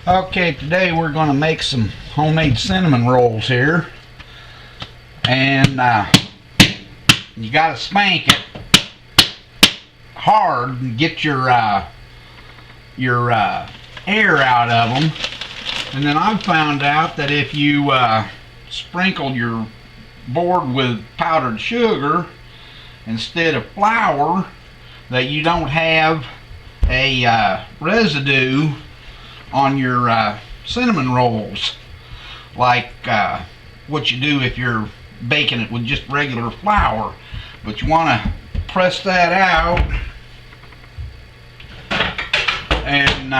Okay, today we're going to make some homemade cinnamon rolls here, and you got to spank it hard and get your air out of them. And then I've found out that if you sprinkle your board with powdered sugar instead of flour, that you don't have a residue on your cinnamon rolls like what you do if you're baking it with just regular flour. But you want to press that out, and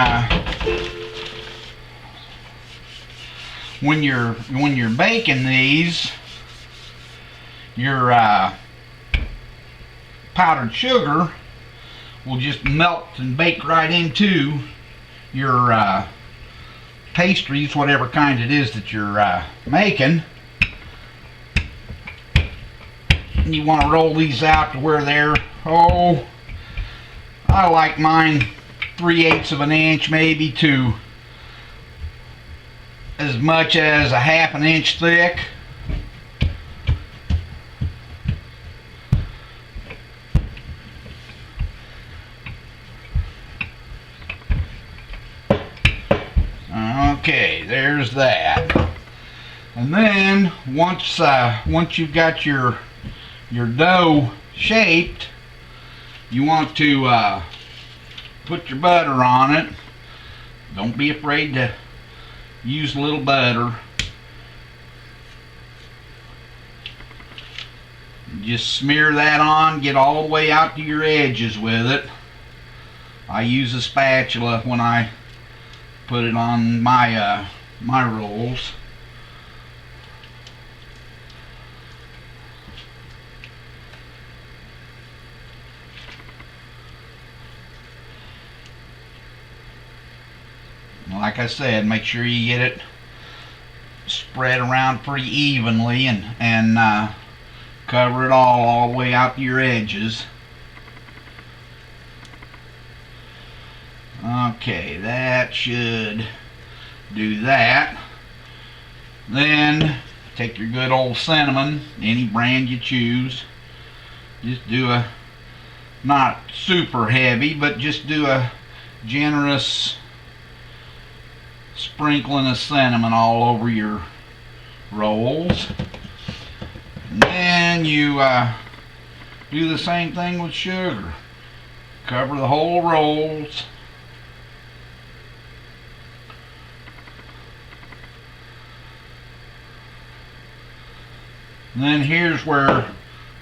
when you're baking these, your powdered sugar will just melt and bake right into your pastries, whatever kind it is that you're making. And you want to roll these out to where they're, I like mine 3/8 of an inch, maybe to as much as a half an inch thick. Okay, there's that. And then once you've got your dough shaped, you want to put your butter on it. Don't be afraid to use a little butter. Just smear that on, get all the way out to your edges with it. I use a spatula when I put it on my my rolls. Like I said, make sure you get it spread around pretty evenly, and cover it all the way out to your edges. Okay, that should do that. Then take your good old cinnamon, any brand you choose. Just do a, not super heavy, but just do a generous sprinkling of cinnamon all over your rolls. And then you do the same thing with sugar. Cover the whole rolls. And then here's where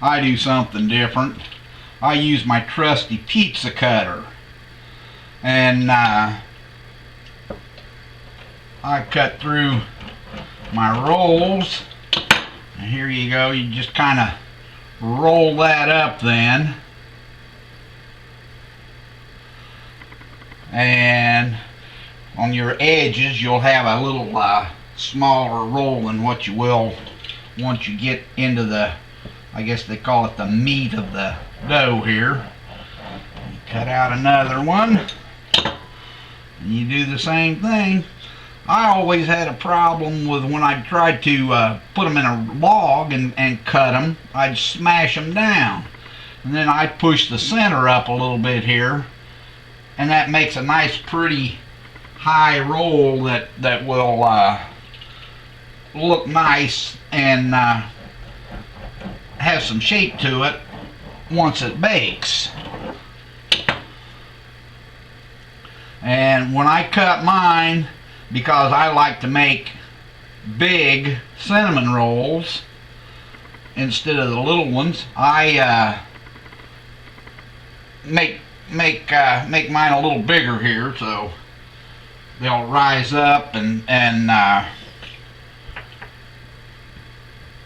I do something different. I use my trusty pizza cutter, and I cut through my rolls. And here you go. You just kind of roll that up then, and on your edges you'll have a little smaller roll than what you will once you get into the, I guess they call it the meat of the dough here. You cut out another one, and you do the same thing. I always had a problem with when I tried to put them in a log and cut them. I'd smash them down, and then I'd push the center up a little bit here, and that makes a nice pretty high roll that will look nice and have some shape to it once it bakes. And when I cut mine, because I like to make big cinnamon rolls instead of the little ones, I make mine a little bigger here, so they'll rise up and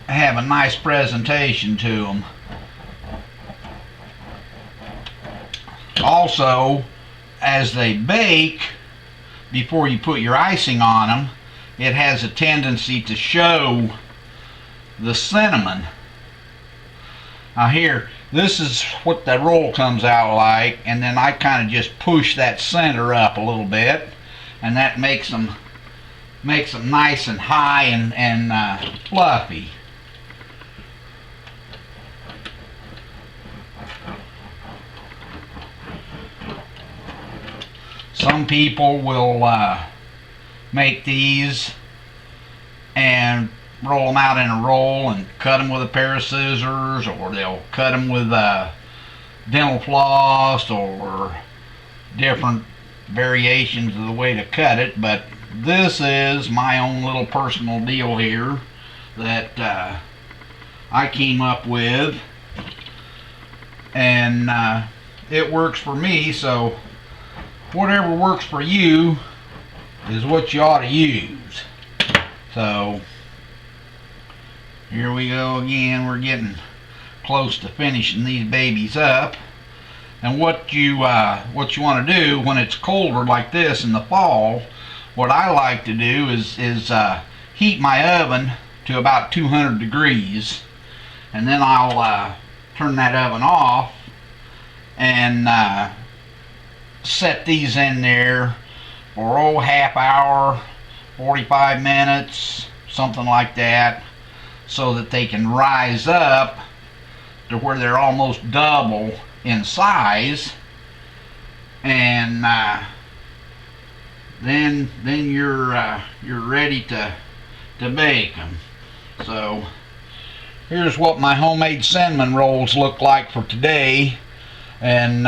have a nice presentation to them. Also, as they bake, before you put your icing on them, it has a tendency to show the cinnamon. Now here, this is what the roll comes out like, and then I kind of just push that center up a little bit, and that makes them nice and high and fluffy. Some people will make these and roll them out in a roll and cut them with a pair of scissors, or they'll cut them with dental floss, or different variations of the way to cut it. But this is my own little personal deal here that I came up with, and it works for me. So whatever works for you is what you ought to use. So here we go again. We're getting close to finishing these babies up. And what you want to do when it's colder like this in the fall, what I like to do is heat my oven to about 200 degrees, and then I'll turn that oven off and set these in there for half hour, 45 minutes, something like that, so that they can rise up to where they're almost double in size, and then you're ready to bake them. So here's what my homemade cinnamon rolls look like for today, and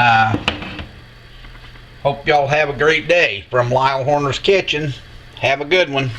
hope y'all have a great day. From Lyle Horner'S Kitchen, have a good one.